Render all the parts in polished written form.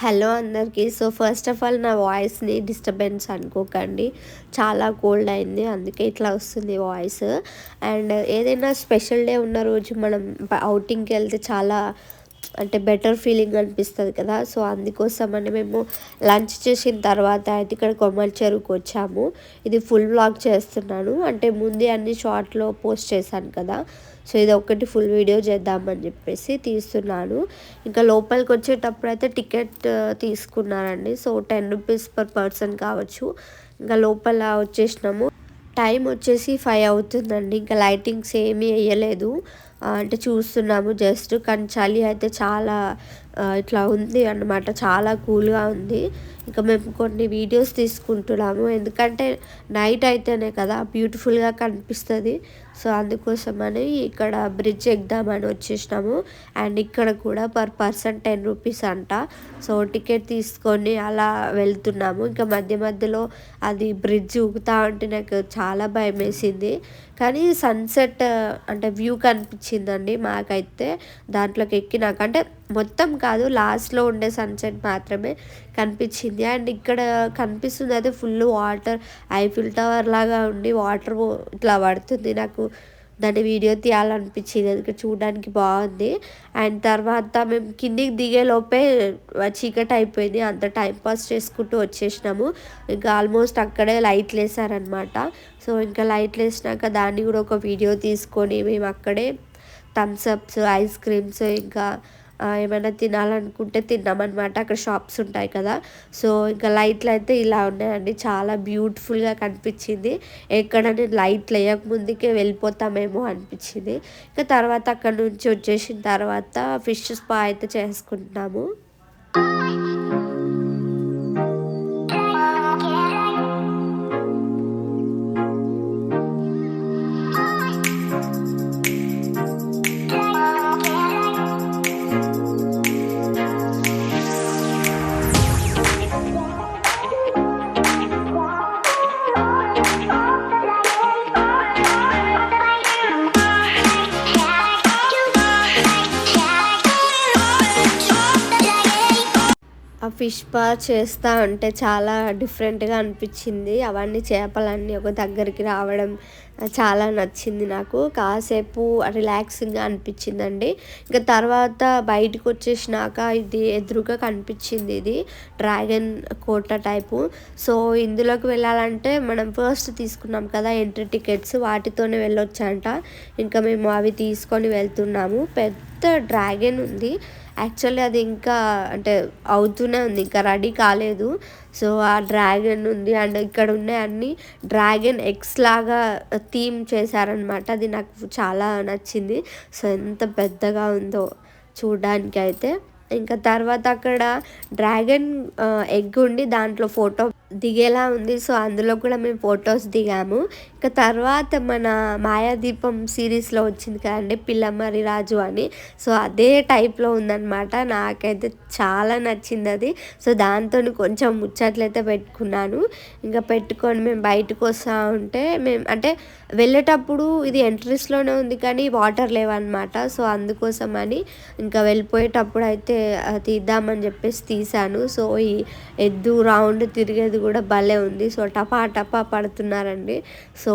Hello అందరికీ. So first of all నా వాయిస్ని డిస్టర్బెన్స్ అనుకోకండి. చాలా కోల్డ్ అయింది, అందుకే ఇట్లా వస్తుంది వాయిస్. అండ్ ఏదైనా స్పెషల్ డే ఉన్న రోజు మనం అవుటింగ్కి వెళ్తే చాలా అంటే బెటర్ ఫీలింగ్ అనిపిస్తుంది కదా. సో అందుకోసమని మేము లంచ్ చేసిన తర్వాత అయితే ఇక్కడ కొమ్మల్ చెరువుకి వచ్చాము. ఇది ఫుల్ వ్లాగ్ చేస్తున్నాను, అంటే ముందే అన్ని షార్ట్లో పోస్ట్ చేశాను కదా. సో ఇది ఒకటి ఫుల్ వీడియో చేద్దామని చెప్పేసి తీస్తున్నాను. ఇంకా లోపలికి వచ్చేటప్పుడు అయితే టికెట్ తీసుకున్నానండి. సో 10 రూపీస్ పర్ పర్సన్ కావచ్చు. ఇంకా లోపల వచ్చేసినాము. టైం వచ్చేసి 5 అవుతుందండి. ఇంకా లైటింగ్స్ ఏమీ వేయలేదు, అంటే చూస్తున్నాము జస్ట్. కానీ చలి అయితే చాలా ఇట్లా ఉంది అన్నమాట, చాలా కూల్గా ఉంది. ఇంకా మేము కొన్ని వీడియోస్ తీసుకుంటున్నాము, ఎందుకంటే నైట్ అయితేనే కదా బ్యూటిఫుల్గా కనిపిస్తుంది. సో అందుకోసమని ఇక్కడ బ్రిడ్జ్ ఎక్కుదామని వచ్చేసినాము. అండ్ ఇక్కడ కూడా పర్ పర్సన్ 10 రూపీస్ అంట. సో టికెట్ తీసుకొని అలా వెళ్తున్నాము. ఇంకా మధ్య మధ్యలో అది బ్రిడ్జ్ ఊగుతూ ఉంటే నాకు చాలా భయం వేసింది. కానీ సన్సెట్ అంటే వ్యూ కనిపించిందండి మాకైతే దాంట్లోకి ఎక్కినాక. అంటే మొత్తం కాదు, లాస్ట్లో ఉండే సన్సెట్ మాత్రమే కనిపించింది. అండ్ ఇక్కడ కనిపిస్తుంది అయితే ఫుల్ వాటర్, ఐఫిల్ టవర్ లాగా ఉండి వాటర్ ఇట్లా పడుతుంది. నాకు దాన్ని వీడియో తీయాలనిపించింది, ఎందుకంటే చూడడానికి బాగుంది. అండ్ తర్వాత మేము కిందికి దిగే లోపే చీకటి అయిపోయింది. అంత టైంపాస్ చేసుకుంటూ వచ్చేసినాము. ఇంకా ఆల్మోస్ట్ అక్కడే లైట్లు వేసారనమాట. సో ఇంకా లైట్లు వేసినాక దాన్ని కూడా ఒక వీడియో తీసుకొని మేము అక్కడే థమ్స్అప్స్, ఐస్ క్రీమ్స్, ఇంకా ఏమైనా తినాలనుకుంటే తిన్నామన్నమాట. అక్కడ షాప్స్ ఉంటాయి కదా. సో ఇంకా లైట్లు అయితే ఇలా ఉన్నాయండి, చాలా బ్యూటిఫుల్గా కనిపించింది. ఎక్కడ నేను లైట్లు వేయక ముందుకే వెళ్ళిపోతామేమో అనిపించింది. ఇంకా తర్వాత అక్కడ నుంచి వచ్చేసిన తర్వాత ఫిష్ స్పా అయితే చేసుకుంటున్నాము. ఆ ఫిష్ స్పా చేస్తూ ఉంటే చాలా డిఫరెంట్గా అనిపించింది. అవన్నీ చేపలన్నీ ఒక దగ్గరికి రావడం చాలా నచ్చింది నాకు. కాసేపు రిలాక్సింగ్గా అనిపించిందండి. ఇంకా తర్వాత బయటకు వచ్చేసినాక ఇది ఎదురుగా కనిపించింది, ఇది డ్రాగన్ కోట టైపు. సో ఇందులోకి వెళ్ళాలంటే మనం ఫస్ట్ తీసుకున్నాం కదా ఎంట్రీ టికెట్స్, వాటితోనే వెళ్ళొచ్చంట. ఇంకా మేము అవి తీసుకొని వెళ్తున్నాము. పెద్ద డ్రాగన్ ఉంది. యాక్చువల్లీ అది ఇంకా అంటే అవుతూనే ఉంది, ఇంకా రెడీ కాలేదు. సో ఆ డ్రాగన్ ఉంది. అండ్ ఇక్కడ ఉన్న అన్ని డ్రాగన్ ఎగ్స్ లాగా థీమ్ చేశారనమాట. అది నాకు చాలా నచ్చింది. సో ఎంత పెద్దగా ఉందో చూడడానికి అయితే. ఇంకా తర్వాత అక్కడ డ్రాగన్ ఎగ్ ఉండి దాంట్లో ఫోటో దిగేలా ఉంది. సో అందులో కూడా మేము ఫొటోస్ దిగాము. ఇంకా తర్వాత మన మాయాదీపం సిరీస్లో వచ్చింది కదండి పిల్లమరి రాజు అని. సో అదే టైప్లో ఉందన్నమాట. నాకైతే చాలా నచ్చింది అది. సో దాంతో కొంచెం ముచ్చట్లయితే పెట్టుకున్నాను. ఇంకా పెట్టుకొని మేము బయటకు వస్తూ ఉంటే మేము అంటే వెళ్ళేటప్పుడు ఇది ఎంట్రీస్లోనే ఉంది కానీ వాటర్ లేవన్నమాట. సో అందుకోసమని ఇంకా వెళ్ళిపోయేటప్పుడు అయితే తీద్దామని చెప్పేసి తీసాను. సో ఈ ఎద్దు రౌండ్ తిరిగేది కూడా భలే ఉంది. సో టపా టపా పడుతున్నారండి. సో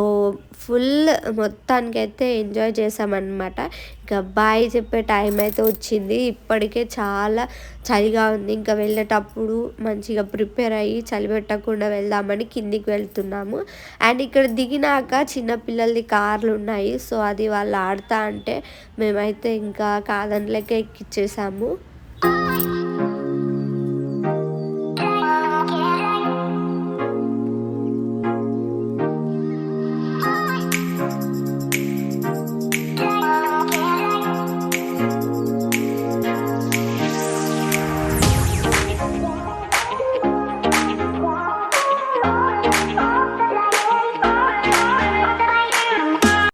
ఫుల్ మొత్తానికైతే ఎంజాయ్ చేసామన్నమాట. ఇంకా బాయ్ చెప్పే టైం అయితే వచ్చింది. ఇప్పటికే చాలా చలిగా ఉంది. ఇంకా వెళ్ళేటప్పుడు మంచిగా ప్రిపేర్ అయ్యి చలి పెట్టకుండా వెళ్దామని కిందికి వెళ్తున్నాము. అండ్ ఇక్కడ దిగినాక చిన్నపిల్లలది కార్లు ఉన్నాయి. సో అది వాళ్ళు ఆడుతా అంటే మేమైతే ఇంకా కాదనలేక ఎక్కిచ్చేసాము.